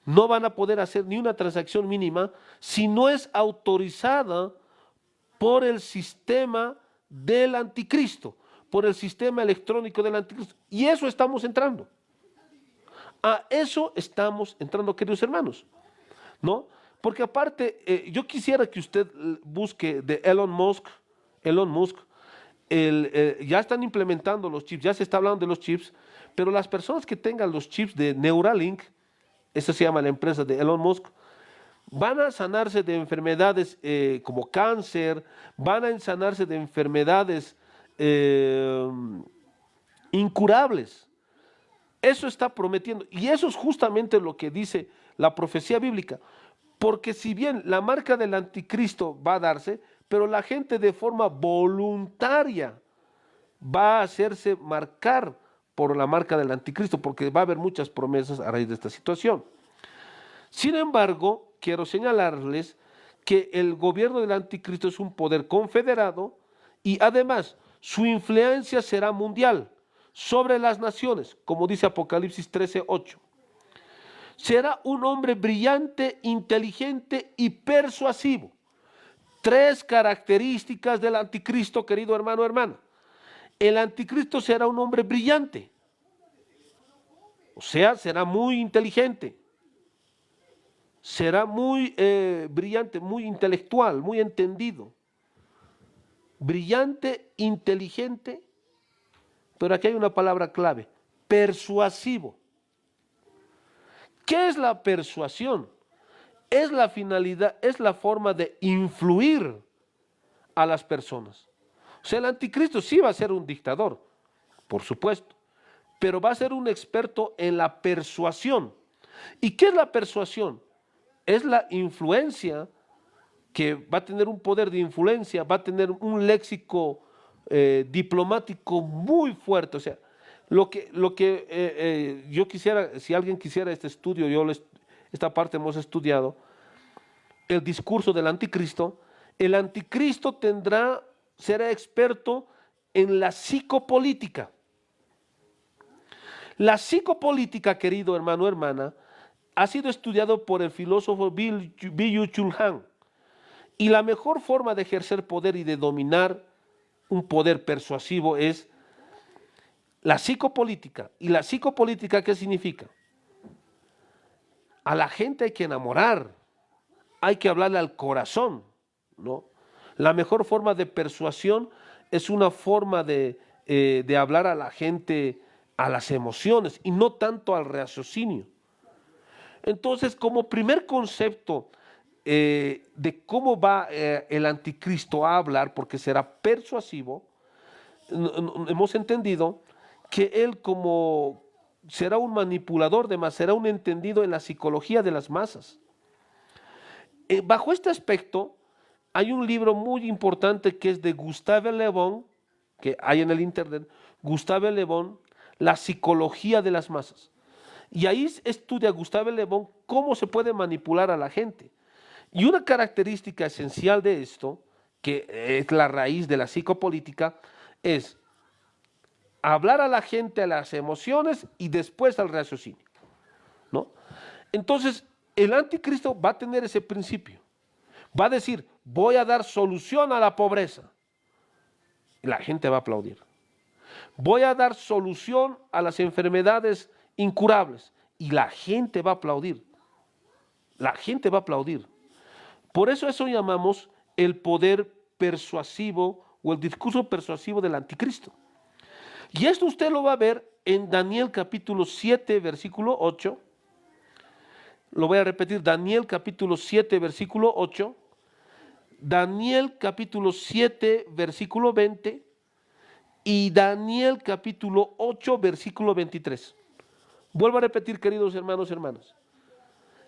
No van a poder hacer ni una transacción mínima si no es autorizada por el sistema del anticristo, por el sistema electrónico del anticristo. Y eso estamos entrando. A eso estamos entrando, queridos hermanos, ¿no? Porque aparte, yo quisiera que usted busque de Elon Musk, ya están implementando los chips, ya se está hablando de los chips, pero las personas que tengan los chips de Neuralink, eso se llama la empresa de Elon Musk, van a sanarse de enfermedades como cáncer, van a sanarse de enfermedades incurables. Eso está prometiendo. Y eso es justamente lo que dice la profecía bíblica. Porque si bien la marca del anticristo va a darse, pero la gente de forma voluntaria va a hacerse marcar por la marca del anticristo, porque va a haber muchas promesas a raíz de esta situación. Sin embargo, quiero señalarles que el gobierno del anticristo es un poder confederado y además Su influencia será mundial sobre las naciones, como dice Apocalipsis 13:8. Será un hombre brillante, inteligente y persuasivo. Tres características del anticristo, querido hermano, hermana. El anticristo será un hombre brillante, o sea, será muy inteligente, será muy brillante, muy intelectual, muy entendido. Brillante, inteligente, pero aquí hay una palabra clave: persuasivo. ¿Qué es la persuasión? Es la finalidad, es la forma de influir a las personas. O sea, el anticristo sí va a ser un dictador, por supuesto, pero va a ser un experto en la persuasión. ¿Y qué es la persuasión? Es la influencia, que va a tener un poder de influencia, va a tener un léxico diplomático muy fuerte. O sea, lo que yo quisiera, si alguien quisiera este estudio, esta parte hemos estudiado, el discurso del anticristo. El anticristo será experto en la psicopolítica. La psicopolítica, querido hermano, hermana, ha sido estudiado por el filósofo Byung-Chul Han. Y la mejor forma de ejercer poder y de dominar un poder persuasivo es la psicopolítica. ¿Y la psicopolítica qué significa? A la gente hay que enamorar, hay que hablarle al corazón, ¿no? La mejor forma de persuasión es una forma de hablar a la gente, a las emociones, y no tanto al raciocinio. Entonces, como primer concepto de cómo va el anticristo a hablar, porque será persuasivo, hemos entendido que él será un manipulador de masas, será un entendido en la psicología de las masas. Bajo este aspecto, hay un libro muy importante que es de Gustave Le Bon, que hay en el internet, Gustave Le Bon, La psicología de las masas. Y ahí estudia Gustave Le Bon cómo se puede manipular a la gente. Y una característica esencial de esto, que es la raíz de la psicopolítica, es hablar a la gente a las emociones y después al raciocinio, ¿no? Entonces, el anticristo va a tener ese principio. Va a decir, voy a dar solución a la pobreza. Y la gente va a aplaudir. Voy a dar solución a las enfermedades incurables. Y la gente va a aplaudir. La gente va a aplaudir. Por eso llamamos el poder persuasivo o el discurso persuasivo del anticristo. Y esto usted lo va a ver en Daniel capítulo 7, versículo 8. Lo voy a repetir, Daniel capítulo 7, versículo 8. Daniel capítulo 7, versículo 20. Y Daniel capítulo 8, versículo 23. Vuelvo a repetir, queridos hermanos y hermanas.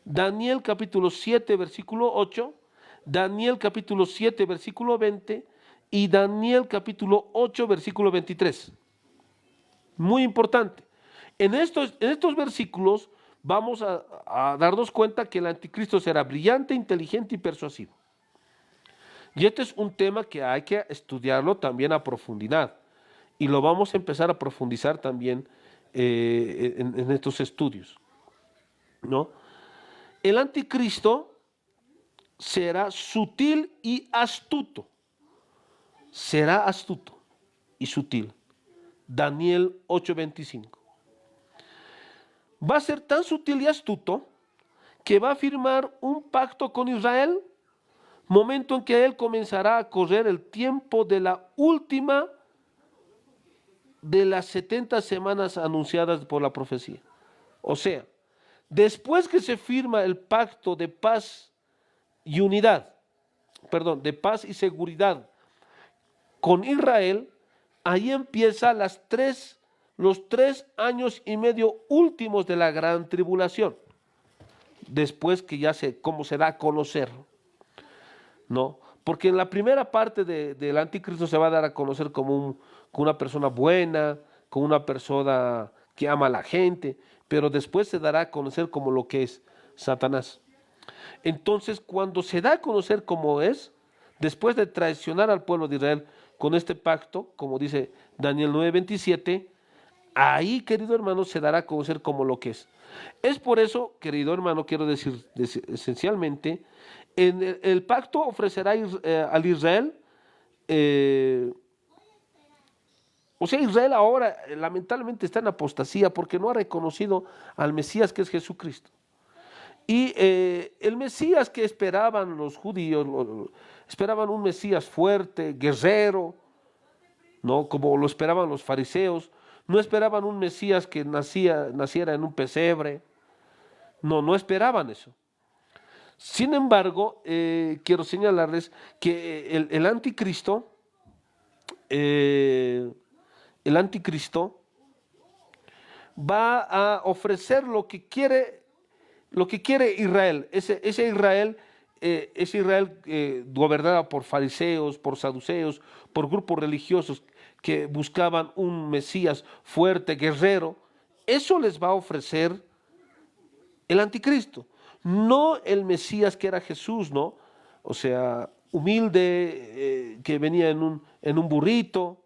Daniel capítulo 7, versículo 8. Daniel capítulo 7, versículo 20. Y Daniel capítulo 8, versículo 23. Muy importante. En estos versículos vamos a darnos cuenta que el anticristo será brillante, inteligente y persuasivo. Y este es un tema que hay que estudiarlo también a profundidad. Y lo vamos a empezar a profundizar también en estos estudios, ¿no? El anticristo será sutil y astuto. Será astuto y sutil. Daniel 8:25. Va a ser tan sutil y astuto que va a firmar un pacto con Israel, momento en que él comenzará a correr el tiempo de la última de las 70 semanas anunciadas por la profecía. O sea, después que se firma el pacto de paz y unidad, de paz y seguridad con Israel, ahí empieza los 3 años y medio últimos de la gran tribulación, después que cómo se da a conocer, ¿no? Porque en la primera parte del anticristo se va a dar a conocer como una persona buena, como una persona que ama a la gente, pero después se dará a conocer como lo que es Satanás. Entonces, cuando se da a conocer como es, después de traicionar al pueblo de Israel, con este pacto, como dice Daniel 9:27, ahí, querido hermano, se dará a conocer como lo que es. Es por eso, querido hermano, quiero decir esencialmente, en el pacto ofrecerá al Israel, o sea, Israel ahora lamentablemente está en apostasía porque no ha reconocido al Mesías que es Jesucristo. Y el Mesías que esperaban los judíos, esperaban un Mesías fuerte, guerrero, ¿no? Como lo esperaban los fariseos. No esperaban un Mesías que naciera en un pesebre. No esperaban eso. Sin embargo, quiero señalarles que el anticristo, eh, el anticristo va a ofrecer lo que quiere Israel, ese Israel, gobernado por fariseos, por saduceos, por grupos religiosos que buscaban un Mesías fuerte, guerrero. Eso les va a ofrecer el anticristo, no el Mesías que era Jesús, ¿no? O sea, humilde, que venía en un burrito,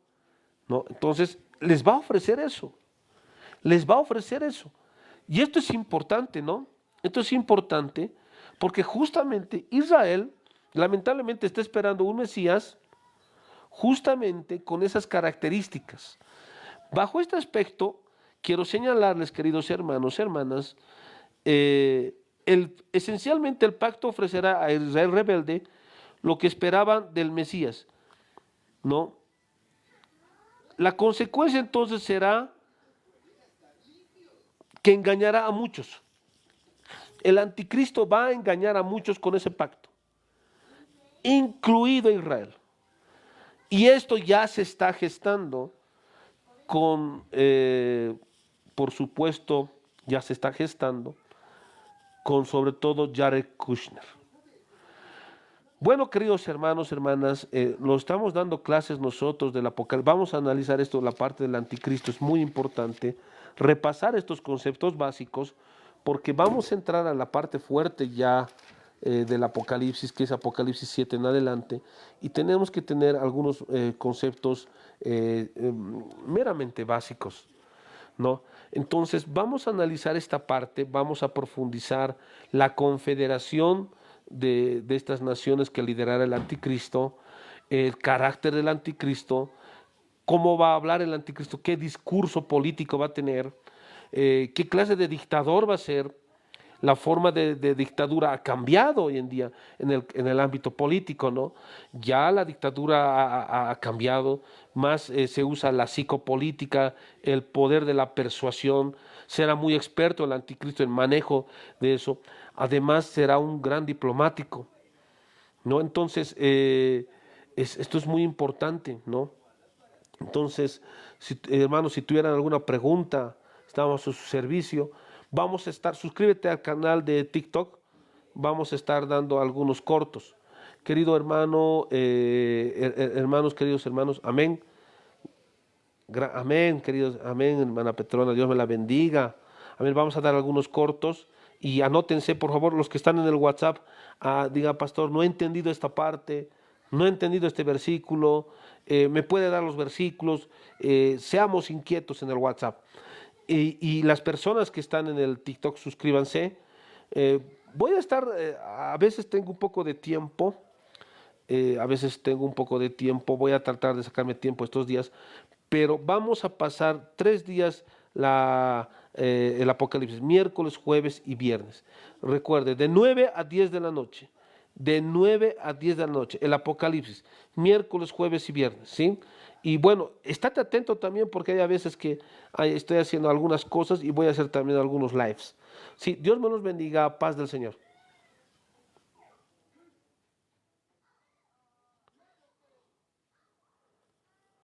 ¿no? Entonces, les va a ofrecer eso, les va a ofrecer eso. Y esto es importante, ¿no? Esto es importante porque justamente Israel lamentablemente está esperando un Mesías justamente con esas características. Bajo este aspecto, quiero señalarles, queridos hermanos, hermanas, esencialmente el pacto ofrecerá a Israel rebelde lo que esperaban del Mesías, ¿no? La consecuencia entonces será que engañará a muchos. El anticristo va a engañar a muchos con ese pacto, incluido Israel. Y esto ya se está gestando con, por supuesto, ya se está gestando con sobre todo Jared Kushner. Bueno, queridos hermanos, hermanas, lo estamos dando clases nosotros del Apocalipsis. Vamos a analizar esto, la parte del anticristo. Es muy importante repasar estos conceptos básicos porque vamos a entrar a la parte fuerte ya del Apocalipsis, que es Apocalipsis 7 en adelante, y tenemos que tener algunos conceptos meramente básicos, ¿no? Entonces vamos a analizar esta parte, vamos a profundizar la confederación de estas naciones que liderará el anticristo, el carácter del anticristo, cómo va a hablar el anticristo, qué discurso político va a tener, qué clase de dictador va a ser. La forma de dictadura ha cambiado hoy en día en el ámbito político, ¿no? Ya la dictadura ha cambiado, más se usa la psicopolítica, el poder de la persuasión. Será muy experto el anticristo en manejo de eso. Además será un gran diplomático, ¿no? Entonces, esto es muy importante, ¿no? Entonces, hermanos, si tuvieran alguna pregunta, estamos a su servicio. Vamos a estar, suscríbete al canal de TikTok, vamos a estar dando algunos cortos. Querido hermano, hermanos, queridos hermanos, amén. Amén, queridos, amén, hermana Petrona, Dios me la bendiga. Amén, vamos a dar algunos cortos y anótense, por favor, los que están en el WhatsApp, diga, pastor, no he entendido esta parte, no he entendido este versículo, me puede dar los versículos, seamos inquietos en el WhatsApp. Y las personas que están en el TikTok, suscríbanse. Voy a estar, a veces tengo un poco de tiempo, voy a tratar de sacarme tiempo estos días, pero vamos a pasar 3 días el Apocalipsis, miércoles, jueves y viernes. Recuerde, de 9 a 10 de la noche, de 9 a 10 de la noche, el Apocalipsis, miércoles, jueves y viernes, ¿sí? Y bueno, estate atento también porque hay a veces que estoy haciendo algunas cosas y voy a hacer también algunos lives. Sí, Dios me los bendiga, paz del Señor.